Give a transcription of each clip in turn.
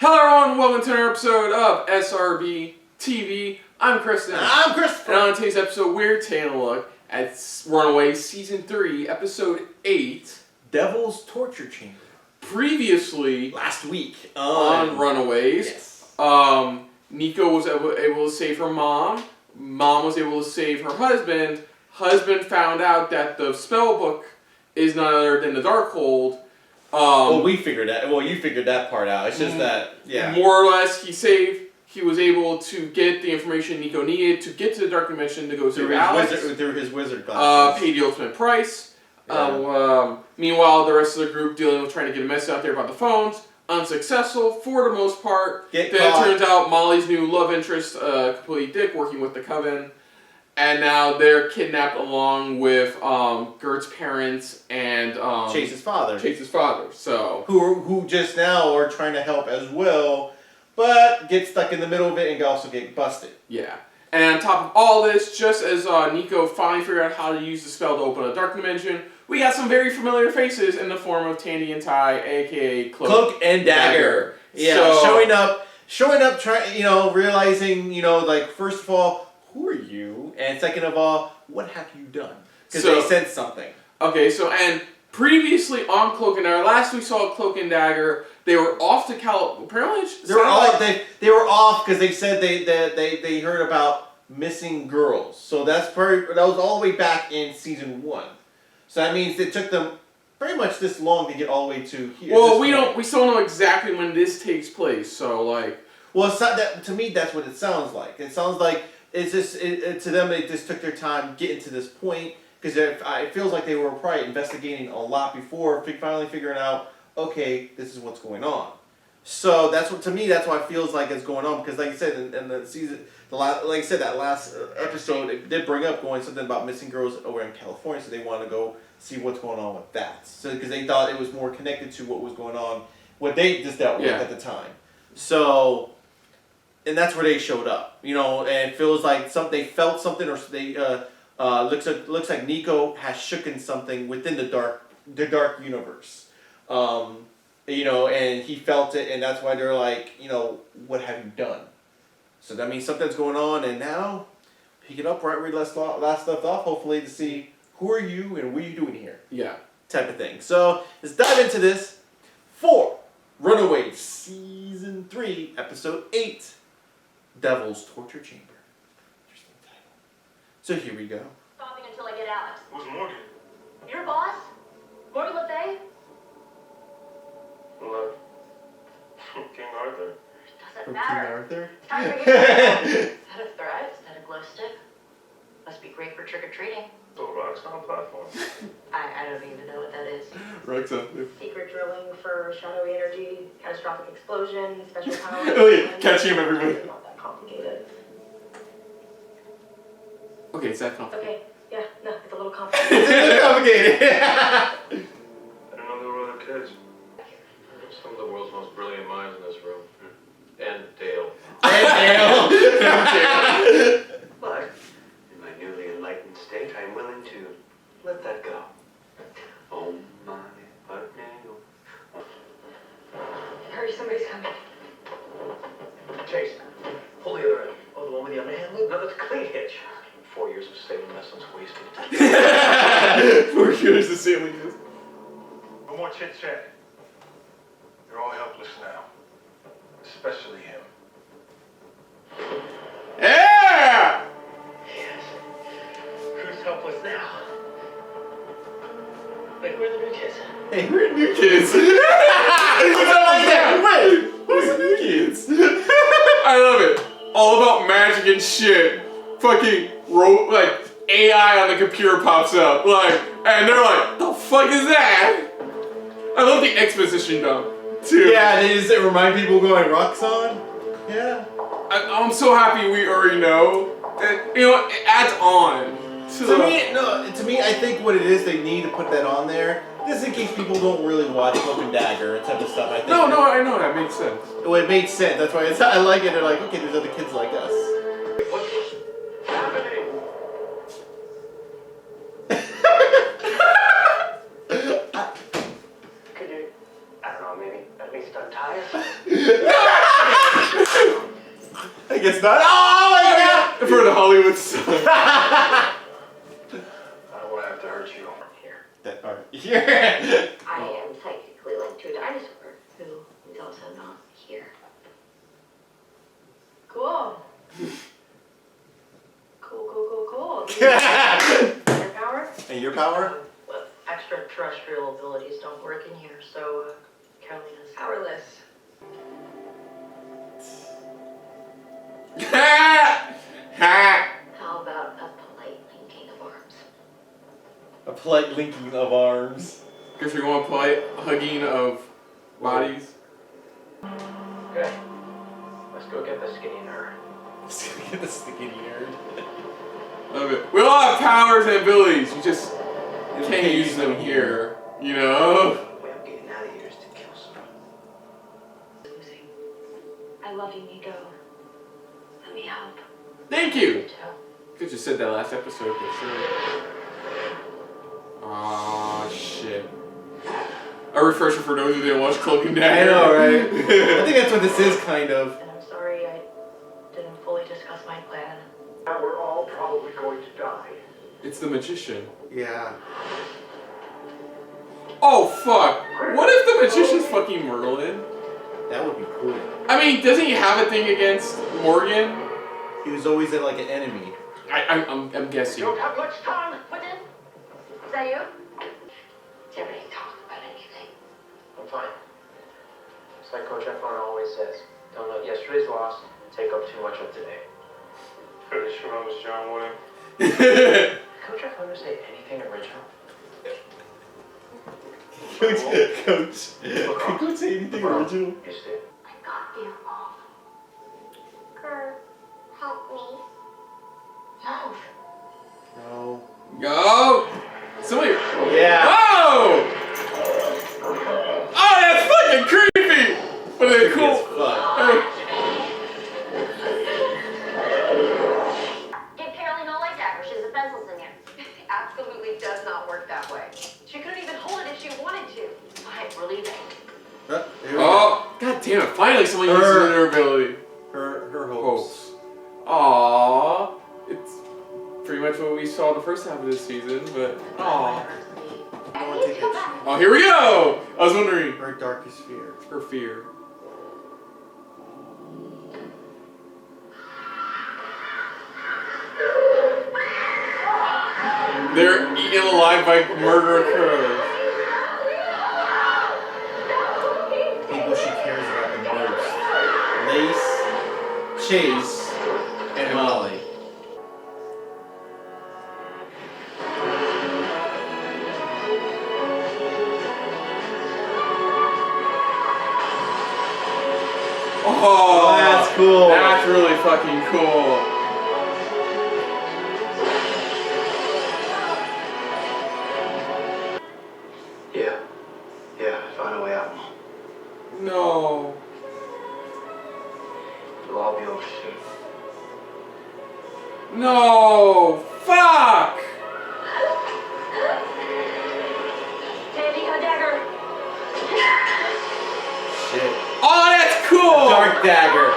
Hello everyone, welcome to another episode of SRB TV. I'm Kristen. And I'm Christopher. And on today's episode, we're taking a look at Runaways Season 3, Episode 8. Devil's Torture Chamber. Previously, last week on Runaways, yes. Nico was able to save her mom. Mom was able to save her husband. Husband found out that the spell book is none other than the Darkhold. Well, we figured that. Well, you figured that part out. It's just that, yeah. More or less, he was able to get the information Nico needed to get to the Dark Dimension to go save Alex. Through his wizard glasses. Paid the ultimate price. Yeah. Meanwhile, the rest of the group dealing with trying to get a message out there about the phones. Unsuccessful for the most part. Then it turns out Molly's new love interest, completely dick, working with the Coven. And now they're kidnapped along with Gert's parents and Chase's father. So who just now are trying to help as well, but get stuck in the middle of it and also get busted. Yeah. And on top of all this, just as Nico finally figured out how to use the spell to open a dark dimension, we got some very familiar faces in the form of Tandy and Ty, aka Cloak and Dagger. Yeah, so, showing up, trying, realizing, like, first of all, who are you? And second of all, what have you done? Because they sensed something. Okay, and previously on Cloak and Dagger, last we saw Cloak and Dagger, they were off to apparently they were off because they said they heard about missing girls. So that was all the way back in season 1. So that means it took them pretty much this long to get all the way to here. Well, we still don't know exactly when this takes place. So like, well, it's not that, to me that's what it sounds like. It sounds like it's just to them they just took their time getting to this point because it feels like they were probably investigating a lot before finally figuring out, okay, this is what's going on. So that's what, to me, that's what it feels like it's going on, because like I said in the season, like I said, that last episode, it did bring up something about missing girls over in California, so they wanted to go see what's going on with that. So because they thought it was more connected to what was going on, what they just dealt with at the time. So, and that's where they showed up, and it feels like they felt something, or they looks like Nico has shooken something within the dark universe. And he felt it, and that's why they're like, what have you done? So that means something's going on, and now, pick it up right where we last left off, hopefully, to see who are you and what are you doing here? Yeah. Type of thing. So, let's dive into this for Runaways Season 3, Episode 8, Devil's Torture Chamber. Interesting title. So here we go. Stopping until I get Alex. Who's Morgan? Your boss? Morgan Le Fay? Well, King Arthur. Doesn't King matter. Arthur? It's time for you. Is that a thread? Is that a glow stick? Must be great for trick-or-treating. The Roxanne platform. I don't even know what that is. Roxanne. Secret drilling for shadowy energy, catastrophic explosion, special power. Oh yeah, catching him everywhere. It's not that complicated. Okay, it's that complicated. Okay, yeah, no, it's a little complicated. It's a little complicated. I didn't know there were other kids. Some of the world's most brilliant minds in this room. And Dale. But in my newly enlightened state, I'm willing to let that go. Oh my, but now. Hurry, somebody's coming. Chase, pull the other end. Oh, the one with the underhand loop? No, that's a clean hitch. 4 years of sailing lessons wasted. 4 years of sailing. No more chit chat. You're all helpless now. Especially him. Yeah! Yes. Who's helpless now? Wait, who are the new kids? Hey, we're new Kids. Wait, who's the new kids? I love it. All about magic and shit. Fucking AI on the computer pops up, and they're like, the fuck is that? I love the exposition though, too. Yeah, they just remind people going, Roxanne? Yeah. I'm so happy we already know. That, it adds on. To me, I think what it is, they need to put that on there, just in case people don't really watch Cloak and Dagger and type of stuff. I think. No, I know that makes sense. Well, it makes sense. That's why I like it. They're like, okay, there's other kids like us. What's happening? Could you I don't know, maybe at least untie us? I guess not. Oh my god! For the Hollywood Sun. I don't want to have to hurt you. Here. That are here. I am psychically linked to a dinosaur who is also not here. Cool. Cool. Your power? And your power? Well, extraterrestrial abilities don't work in here, so Carolina's powerless. How about a polite linking of arms? A polite linking of arms. Guess we're going polite hugging of bodies. Okay. Let's go get the skinny nerd. Let's go get the sticky nerd. Love it. We all have powers and abilities. You just can't use them here. You know? Way I'm getting out of here is to kill someone. Losing. I love you, Nico. Let me help. Thank you. Joe. Could just said that last episode, but sure. Aw, shit. A refresher for those who didn't watch Cloak and I Dagger. know, right? I think that's what this is, kind of. And I'm sorry I didn't fully discuss my plan. Now we're all probably going to die. It's the magician. Yeah. Oh, fuck. What if the magician's fucking Merlin? That would be cool. I mean, doesn't he have a thing against Morgan? He was always like an enemy. I'm guessing. Don't have much time. What then? Is that you? Did everybody talk about anything? I'm fine. It's like Coach Efron always says, don't let yesterday's loss take up too much of today. Pretty sure I was John Wayne. Coach Efron say anything original? Coach. Can Coach say anything original? You stay. I got you off. Kurt, help me. No. No. Go! Somebody. Yeah. Oh! Oh, that's fucking creepy! But it's cool. Hey. Give Carolina a light dagger. She has the pencils in here. Absolutely does not work that way. She couldn't even hold it if she wanted to. Fine, we're leaving. There we Oh, god damn it. Finally someone uses their ability. go. Her hopes. Aww. It's pretty much what we saw the first half of this season, but aww. Oh, here we go! I was wondering. Her darkest fear. Her fear. They're eaten alive by murderer crows. People she cares about the most. Lace, Chase, and Molly. Oh, that's cool. That's really fucking cool. Yeah, I found a way out. No. It'll all be over soon. No. Fuck. Sandy, a dagger. Shit. Oh, that's cool. Dark dagger.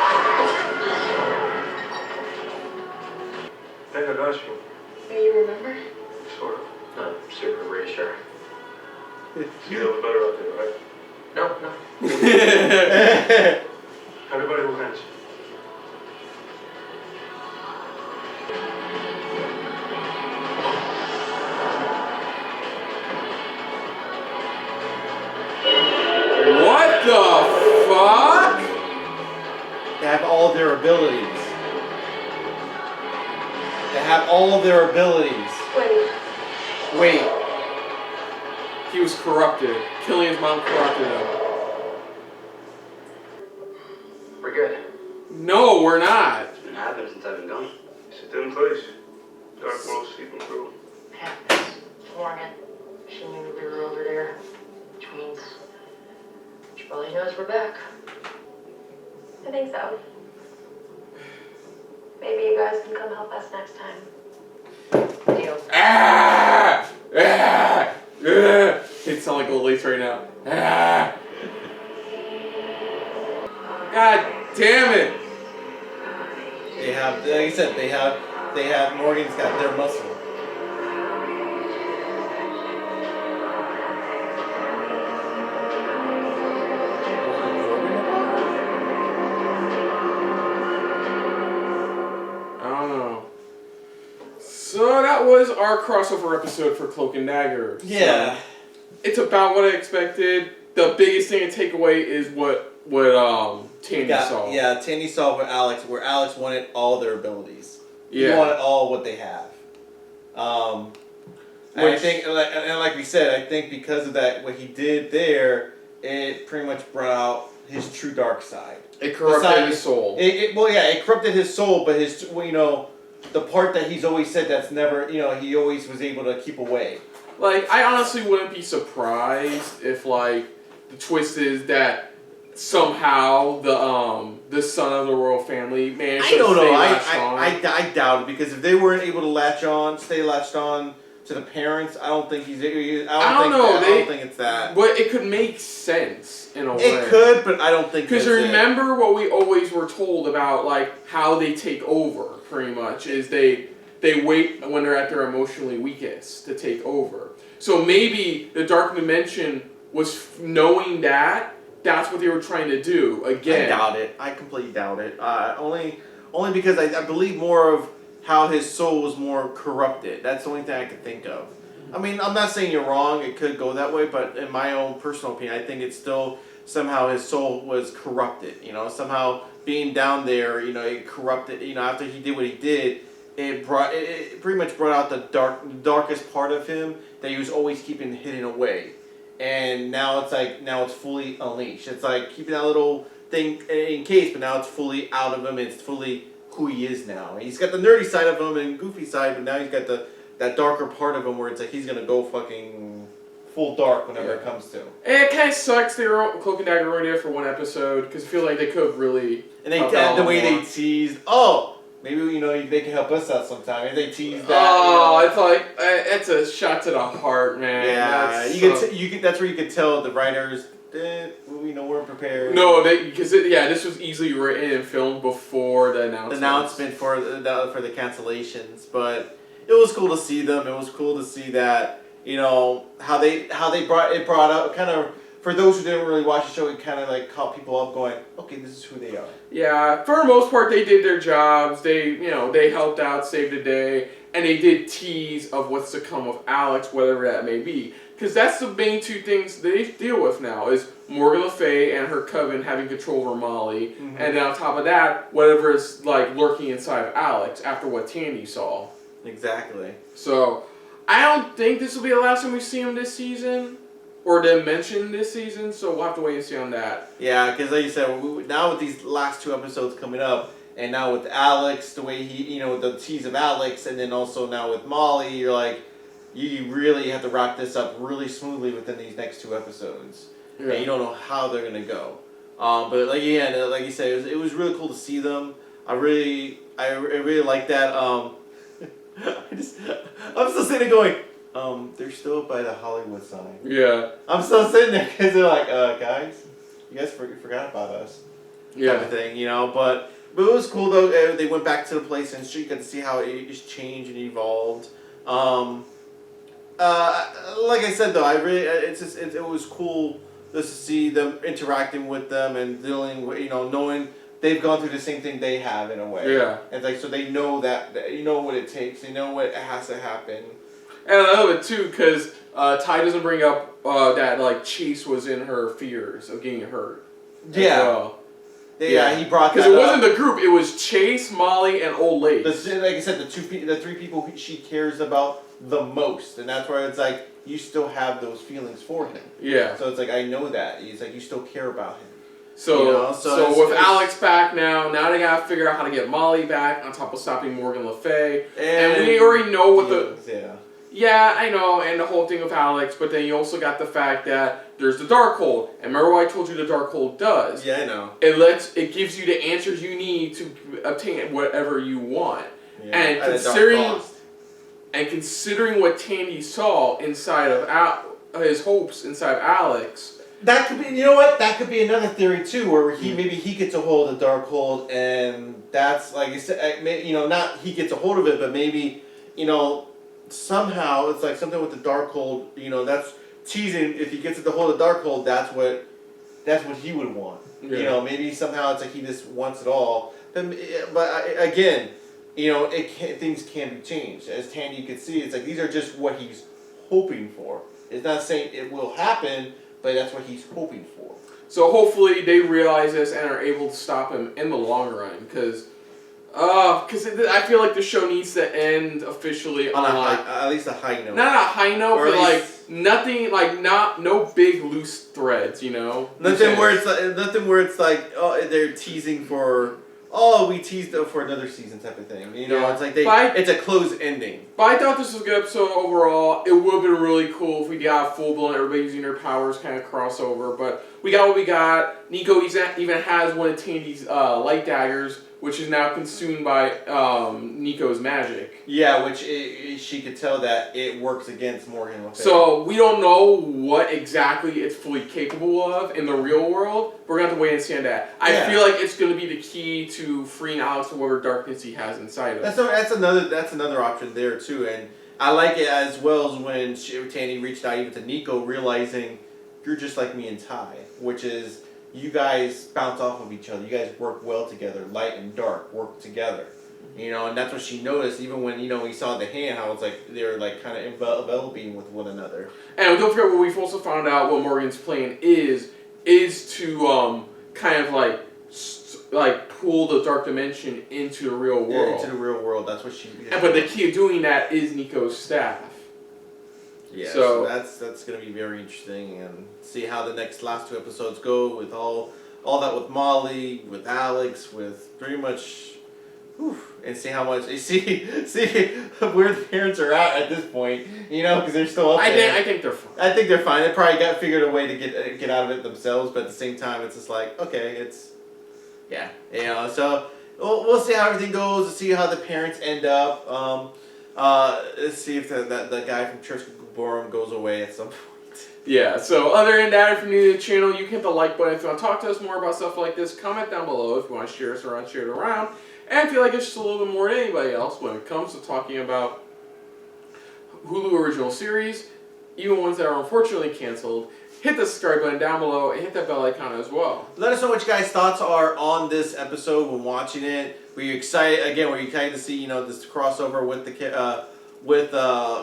I think I got you. Do you remember? Sort of. Not super reassuring. You know better out there, right? No. Everybody will hands. What the fuck? They have all of their abilities. They have all of their abilities. Wait. Wait. He was corrupted. Killian's mom corrupted him. We're good. No, we're not. It's been happening since I've been gone. It's a dim place. Dark world seeping through. Happens. Morgan. She knew we were over there. Which means she probably knows we're back. I think so. Maybe you guys can come help us next time. Deal. Ah! Ah! Ah! It sounds like old lace right now. Ah! God damn it! They have, like I said, they have Morgan's got their muscle. I don't know. So that was our crossover episode for Cloak and Dagger. Yeah. So it's about what I expected. The biggest thing to take away is what Tandy saw. Yeah, Tandy saw where Alex wanted all their abilities. Yeah. He wanted all what they have. And I think, and like we said, I think because of that, what he did there, it pretty much brought out his true dark side. It corrupted his soul. It corrupted his soul, but his, the part that he's always said that's never, he always was able to keep away. Like, I honestly wouldn't be surprised if, like, the twist is that somehow the son of the royal family managed to stay latched on. I doubt it, because if they weren't able to stay latched on to the parents, I don't think I don't think it's that. But it could make sense in a way. It could, but I don't think. Because remember what we always were told about, like, how they take over. Pretty much is they wait when they're at their emotionally weakest to take over. So maybe the Dark Dimension was knowing that. That's what they were trying to do. Again, I doubt it. I completely doubt it. Only because I believe more of how his soul was more corrupted. That's the only thing I could think of. I mean, I'm not saying you're wrong. It could go that way, but in my own personal opinion, I think it's still somehow his soul was corrupted. Somehow being down there, it corrupted. After he did what he did, it pretty much brought out the darkest part of him that he was always keeping hidden away. And now it's fully unleashed. It's like keeping that little thing in case, but now it's fully out of him. It's fully who he is now. He's got the nerdy side of him and goofy side, but now he's got that darker part of him where it's like he's gonna go fucking full dark whenever it comes to. And it kind of sucks they were Cloak and Dagger only there for one episode because I feel like they could have really. And the way they teased. Oh, maybe they can help us out sometime. If they tease that. Oh, I thought it's a shot to the heart, man. Yeah, that's where you could tell the writers. We're prepared. No, because this was easily written and filmed before the announcement. The announcement for the cancellations, but it was cool to see them. It was cool to see that how they brought up kind of. For those who didn't really watch the show, it kind of like caught people up going, okay, this is who they are. Yeah, for the most part, they did their jobs. They helped out, saved the day, and they did tease of what's to come with Alex, whatever that may be. Because that's the main two things they deal with now, is Morgan Le Fay and her coven having control over Molly, and then on top of that, whatever is like lurking inside of Alex after what Tandy saw. Exactly. So, I don't think this will be the last time we see him this season. Or them mentioned this season, so we'll have to wait and see on that. Yeah, because like you said, now with these last two episodes coming up, and now with Alex, the way he, the tease of Alex, and then also now with Molly, you're like, you really have to wrap this up really smoothly within these next two episodes. Yeah. And you don't know how they're going to go. But like you said, it was really cool to see them. I really like that. I'm still sitting there going, they're still by the Hollywood sign. Yeah. I'm still sitting there because they're like, guys, you guys forgot about us. Yeah. Type of thing, But it was cool though. They went back to the place and you got to see how it changed and evolved. Like I said though, it was cool just to see them interacting with them and dealing with knowing they've gone through the same thing they have in a way. Yeah. And so they know that what it takes. They know what has to happen. And I love it too, because Ty doesn't bring up that like Chase was in her fears of getting hurt. Yeah. Well. He brought that because it wasn't the group; it was Chase, Molly, and Old Lace. Like I said, the three people she cares about the most, and that's where it's like you still have those feelings for him. Yeah. So it's like I know that he's like you still care about him. So with Alex back now they gotta figure out how to get Molly back on top of stopping Morgan Le Fay, and we already know what Yeah, I know, and the whole thing with Alex, but then you also got the fact that there's the Darkhold. And remember what I told you the Darkhold does? Yeah, I know. It gives you the answers you need to obtain whatever you want. Yeah. And considering what Tandy saw inside of his hopes inside of Alex, That could be, you know what? That could be another theory too, where maybe he gets a hold of the Darkhold, and that's like you said, not he gets a hold of it, but maybe, somehow it's like something with the Darkhold. That's teasing. If he gets a hold of the Darkhold, that's what he would want. Yeah. Maybe somehow it's like he just wants it all. But again, things can be changed. As Tandy could see, it's like these are just what he's hoping for. It's not saying it will happen, but that's what he's hoping for. So hopefully they realize this and are able to stop him in the long run, because I feel like the show needs to end officially on at least a high note. Not a high note, or but like nothing, like no big loose threads, Nothing where it's like they're teasing for. Oh, we teased for another season type of thing. It's like it's a closed ending. But I thought this was a good episode overall. It would have been really cool if we got full blown everybody using their powers kind of crossover. But we got what we got. Nico even has one of Tandy's light daggers, which is now consumed by Nico's magic. Yeah, which she could tell that it works against Morgan. So we don't know what exactly it's fully capable of in the real world. We're going to have to wait and see on that. I feel like it's going to be the key to freeing Alex from whatever darkness he has inside of him. That's another option there too, and I like it as well as when Tandy reached out even to Nico, realizing you're just like me and Ty, which is you guys bounce off of each other. You guys work well together. Light and dark work together. And that's what she noticed. Even when we saw the hand, how it's like they're like kind of enveloping with one another. And don't forget what we've also found out. What Morgan's plan is to kind of like pull the dark dimension into the real world. Yeah, into the real world. That's what she. But the key of doing that is Nico's staff. Yeah, so that's gonna be very interesting, and see how the last two episodes go with all that with Molly, with Alex, with pretty much. And see how much see where the parents are at this point, because they're still up there. I think they're fine. I think they're fine. They probably figured a way to get out of it themselves, but at the same time, it's just like So we'll see how everything goes. We'll see how the parents end up. Let's see if the guy from Church Borum goes away at some point. Yeah, so other than that, if you're new to the channel, you can hit the like button. If you want to talk to us more about stuff like this, comment down below. If you want to share us around, share it around. And if you like us just a little bit more than anybody else when it comes to talking about Hulu original series, even ones that are unfortunately canceled, hit the subscribe button down below and hit that bell icon as well. Let us know what you guys' thoughts are on this episode when watching it. Were you excited? Again, were you excited to see this crossover with the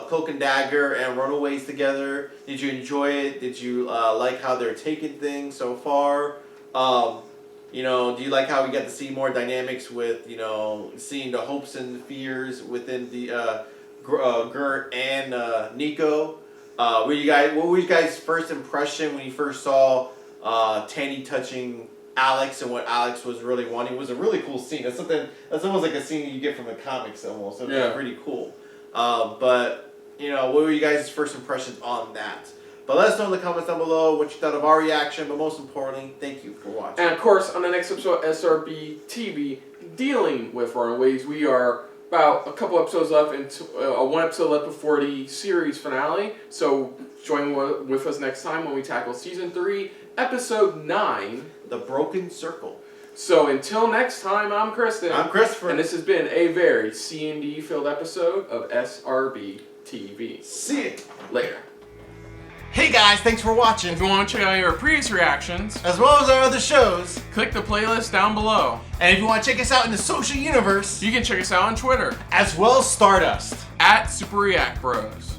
Cloak and Dagger and Runaways together? Did you enjoy it? Did you like how they're taking things so far? Do you like how we got to see more dynamics with, seeing the hopes and fears within the Gert and Nico? What was you guys' first impression when you first saw Tandy touching Alex and what Alex was really wanting? It was a really cool scene. That's almost like a scene you get from the comics almost. So it was pretty cool. But what were you guys' first impressions on that? But let us know in the comments down below what you thought of our reaction, but most importantly, thank you for watching. And of course, on the next episode of SRB TV, dealing with Runaways, we are about a couple episodes left, and one episode left before the series finale. So join with us next time when we tackle Season 3, Episode 9, The Broken Circle. So until next time, I'm Kristen. I'm Christopher. And this has been a very C&D filled episode of SRB TV. See you later. Hey guys, thanks for watching. If you want to check out our previous reactions, as well as our other shows, click the playlist down below. And if you want to check us out in the social universe, you can check us out on Twitter, as well as Stardust, @SuperReactBros.